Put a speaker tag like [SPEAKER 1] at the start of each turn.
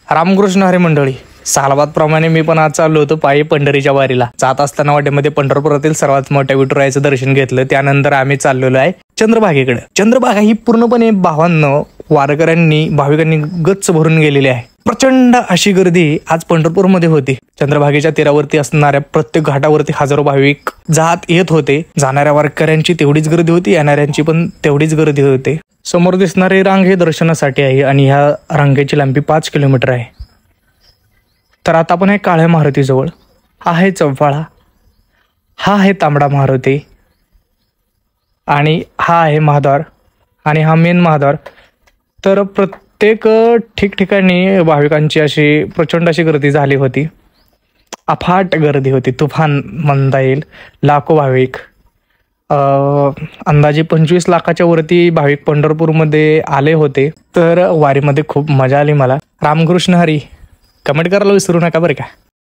[SPEAKER 1] रामकृष्ण हरी मंडळी, सालाबादप्रमाणे मी पण आज चाललो होतो पायी पंढरीच्या वारीला. जात असताना वाटेमध्ये पंढरपुरातील सर्वात मोठ्या विठुरायाचं दर्शन घेतलं. त्यानंतर आम्ही चाललेलो आहे चंद्रभागेकडे. चंद्रभागा ही पूर्णपणे वारकऱ्यांनी भाविकांनी गच्च भरून गेलेली आहे. प्रचंड अशी गर्दी आज पंढरपूरमध्ये होती. चंद्रभागेच्या तीरावरती असणाऱ्या प्रत्येक घाटावरती हजारो भाविक जात येत होते. जाणाऱ्या वारकऱ्यांची तेवढीच गर्दी होती, येणाऱ्यांची पण तेवढीच गर्दी होते. समोर दिसणारी रांग हे दर्शनासाठी आहे आणि ह्या रांगेची लांबी 5 किलोमीटर आहे. तर आता आपण आहे काळ्या मारुतीजवळ. हा आहे चौफाळा, हा आहे तांबडा मारुती आणि हा आहे महाद्वार आणि हा मेन महाद्वार. तर प्रत्येक ठिकठिकाणी भाविकांची अशी प्रचंड अशी गर्दी झाली होती. अफाट गर्दी होती, तुफान म्हणता येईल. लाखो भाविक, अंदाजे 25 लाखाच्या वरती भाविक पंढरपूरमध्ये आले होते. तर वारीमध्ये खूप मजा आली मला. रामकृष्ण हरी. कमेंट करायला विसरू नका बरं का.